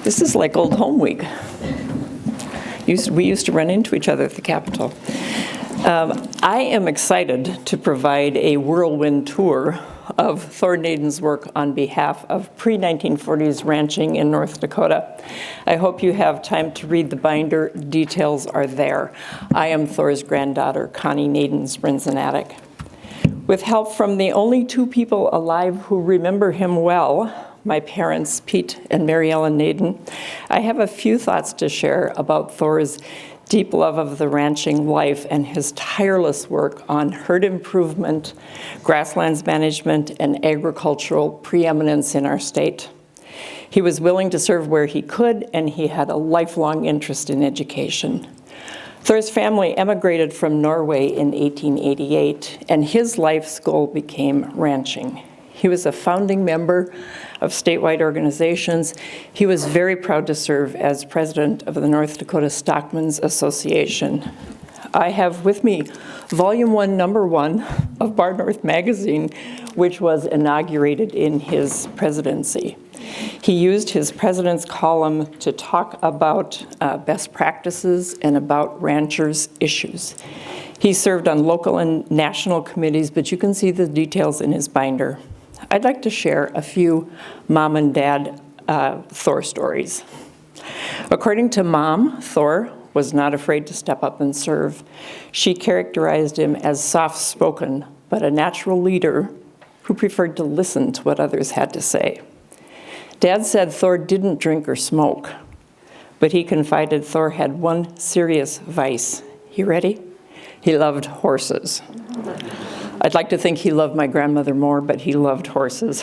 This is like old home week. We used to run into each other at the Capitol. I am excited to provide a whirlwind tour of Thore Naaden's work on behalf of Pre-1940's ranching in North Dakota. I hope you have time to read the binder. Details are there. I am Thore's granddaughter, Connie Spryncynatyk. With help from the only two people alive who remember him well, my parents, Pete and Mary Ellen Naaden, I have a few thoughts to share about Thore's deep love of the ranching life and his tireless work on herd improvement, grasslands management, and agricultural preeminence in our state. He was willing to serve where he could, and he had a lifelong interest in education. Thore's family emigrated from Norway in 1888, and his life's goal became ranching. He was a founding member of statewide organizations. He was very proud to serve as president of the North Dakota Stockmen's Association. I have with me volume 1, number 1 of Bar North magazine, which was inaugurated in his presidency. He used his president's column to talk about best practices and about ranchers' issues. He served on local and national committees, but you can see the details in his binder. I'd like to share a few mom and dad Thore stories. According to Mom, Thore was not afraid to step up and serve. She characterized him as soft-spoken, but a natural leader who preferred to listen to what others had to say. Dad said Thore didn't drink or smoke, but he confided Thore had one serious vice. You ready? He loved horses. I'd like to think he loved my grandmother more, but he loved horses.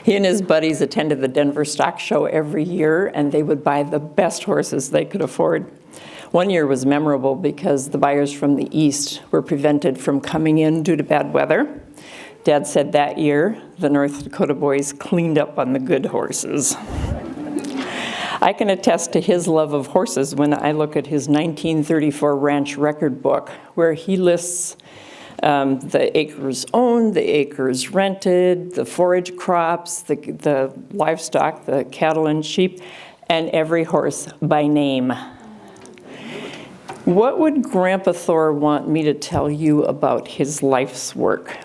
He and his buddies attended the Denver Stock Show every year, and they would buy the best horses they could afford. One year was memorable because the buyers from the east were prevented from coming in due to bad weather. Dad said that year, the North Dakota boys cleaned up on the good horses. I can attest to his love of horses when I look at his 1934 ranch record book, where he lists the acres owned, the acres rented, the forage crops, the livestock, the cattle and sheep, and every horse by name. What would Grandpa Thore want me to tell you about his life's work?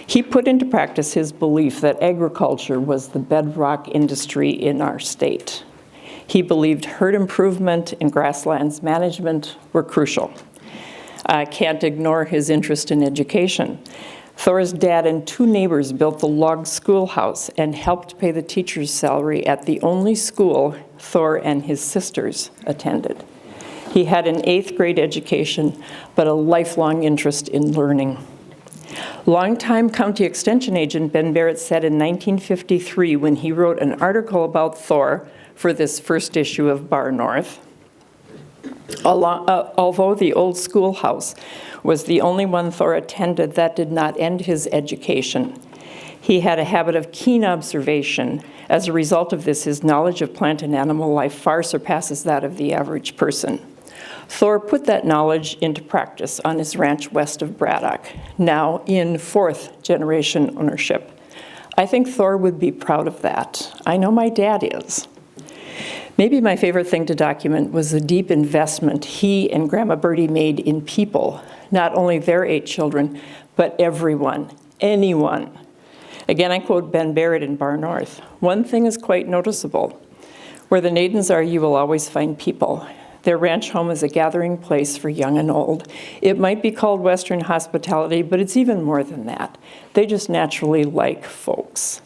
He put into practice his belief that agriculture was the bedrock industry in our state. He believed herd improvement and grasslands management were crucial. I can't ignore his interest in education. Thore's dad and two neighbors built the log schoolhouse and helped pay the teacher's salary at the only school Thore and his sisters attended. He had an 8th grade education, but a lifelong interest in learning. Longtime county extension agent Ben Barrett said in 1953, when he wrote an article about Thore for this first issue of Bar North, although the old schoolhouse was the only one Thore attended, that did not end his education. He had a habit of keen observation. As a result of this, his knowledge of plant and animal life far surpasses that of the average person. Thore put that knowledge into practice on his ranch west of Braddock, now in 4th generation ownership. I think Thore would be proud of that. I know my dad is. Maybe my favorite thing to document was the deep investment he and Grandma Bertie made in people, not only their 8 children, but everyone, anyone. Again, I quote Ben Barrett in Bar North. One thing is quite noticeable. Where the Naadens are, you will always find people. Their ranch home is a gathering place for young and old. It might be called Western hospitality, but it's even more than that. They just naturally like folks.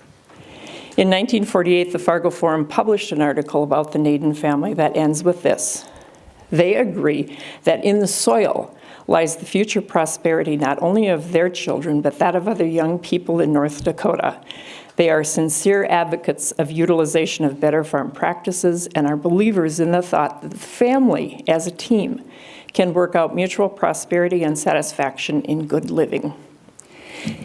In 1948, the Fargo Forum published an article about the Naaden family that ends with this. They agree that in the soil lies the future prosperity not only of their children, but that of other young people in North Dakota. They are sincere advocates of utilization of better farm practices and are believers in the thought that the family, as a team, can work out mutual prosperity and satisfaction in good living.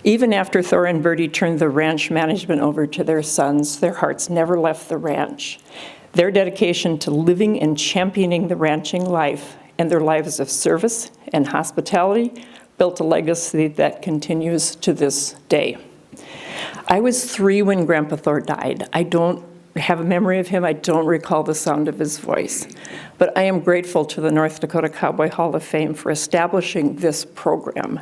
Even after Thore and Bertie turned the ranch management over to their sons, their hearts never left the ranch. Their dedication to living and championing the ranching life and their lives of service and hospitality built a legacy that continues to this day. I was 3 when Grandpa Thore died. I don't have a memory of him. I don't recall the sound of his voice. But I am grateful to the North Dakota Cowboy Hall of Fame for establishing this program.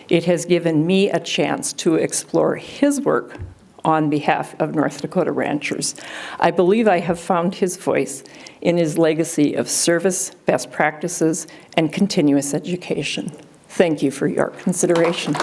It has given me a chance to explore his work on behalf of North Dakota ranchers. I believe I have found his voice in his legacy of service, best practices, and continuous education. Thank you for your consideration.